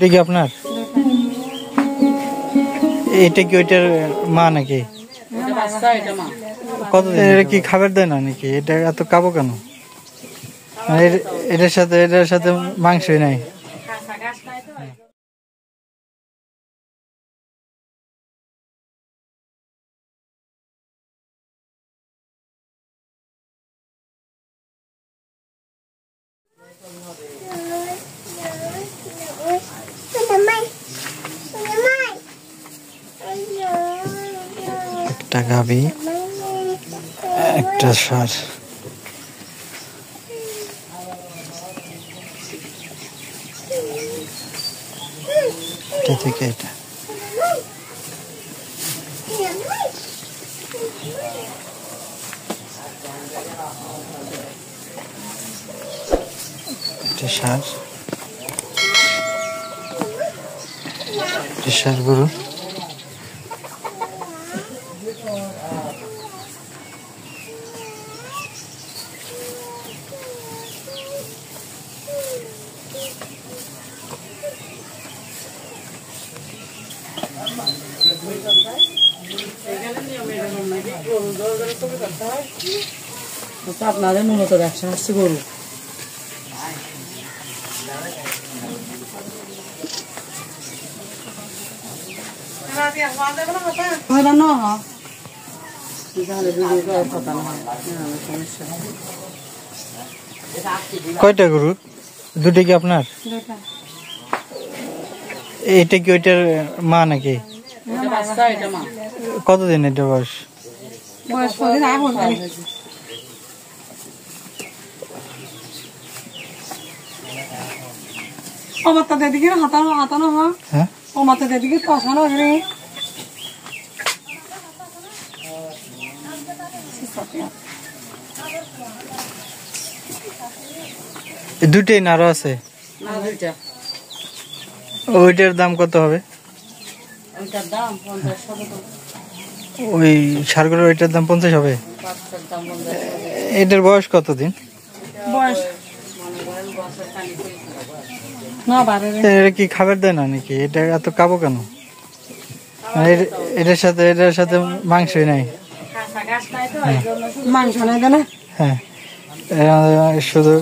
এটা কি আপনার? এটা কি ওইটার মা নাকি? কতদিন? এটা কি খাবার দেয় না নাকি? এটা এত কাবো কেন? এটার সাথে মাংসই নাই। একটা গাভী, একটা ষাঁড়। এটা থেকে এটা ষাঁড়, ষাঁড় গরু। আপনাদের মূলত ব্যবসা হচ্ছে গরু। কয়টা গরু? দুটো কি আপনার? এটা কি ওইটার মা নাকি? কতদিন এটা বয়স? ও মাত্রা দিকে হাতানো হয়। হ্যাঁ, ও মাত্রা দিকে কষানো রে। দুটোই না আরো আছে? ওইটার দাম কত হবে? ওই ষাঁড়গুলোর ওইটার দাম 50 হবে। এটার বয়স কতদিন? এটা কি খাবার দেয় না নাকি? এটা এত কাবো কেন? এটার সাথে মাংসই নাই। মাংস নাই কেন? হ্যাঁ, শুধু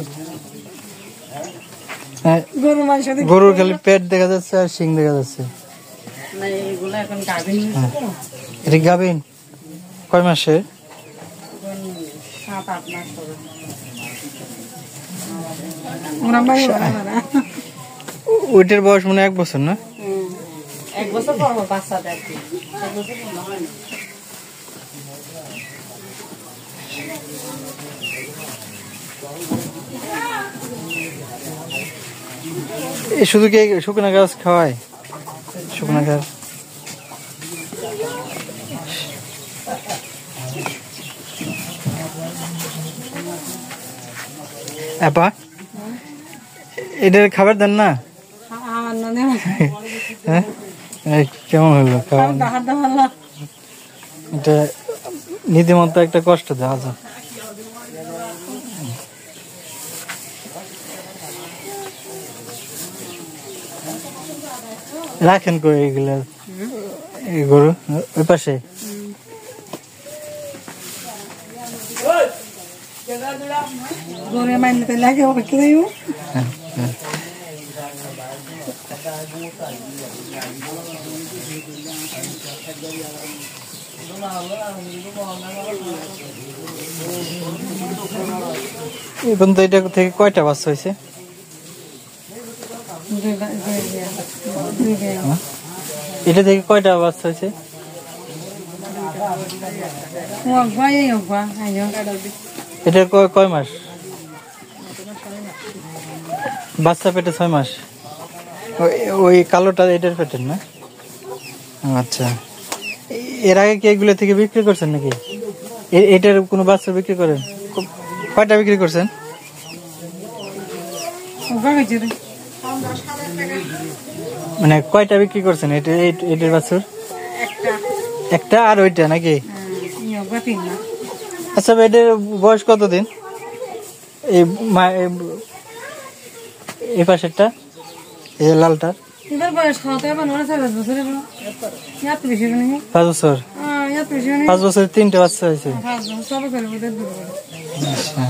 গরুর খালি পেট দেখা যাচ্ছে আর শিং দেখা যাচ্ছে। এটা গাভীন? কয় মাসে? 7-8 মাস। ওইটার বয়স মনে 1 বছর না? 1 বছর পর বাচ্চা দেয়। 1 বছর হয় না। শুধু কি শুকনা ঘাস খাওয়ায়? শুকনা ঘাস আপা, এটার খাবার দেন না? হ্যাঁ, কেমন হলো খাবার? এটা নীতিমতো একটা কষ্ট দেওয়া যায়। রাখেন করে এগুলো গরু ওই পাশে? গরু মাইনতে লাগে হবে কি দেব? এখন তো এটা থেকে কয়টা বাচ্চা হয়েছে? এটা থেকে কয়টা বাচ্চা হয়েছে? এটা কয় মাস? বাচ্চা পেটে 6 মাস। ওই কালোটা এটার পেটের না? আচ্ছা, এর আগে কি এগুলো থেকে বিক্রি করছেন নাকি? এটার কোনো বাচ্চা বিক্রি করেন? কয়টা বিক্রি করছেন? মানে কয়টা বিক্রি করছেন এটার বাছুর? একটা আর ওইটা নাকি? আচ্ছা, এটার বয়স কতদিন? এই পাশেরটা, এই লালটার এবার বয়স খাওয়াতে হবে না 5 বছর এবার এত বেশি নেই 5 বছর এত বেশি নেই 5 বছরে 3টে বাচ্চা হয়েছে 5 বছর সব করে ওদের দূর করে আচ্ছা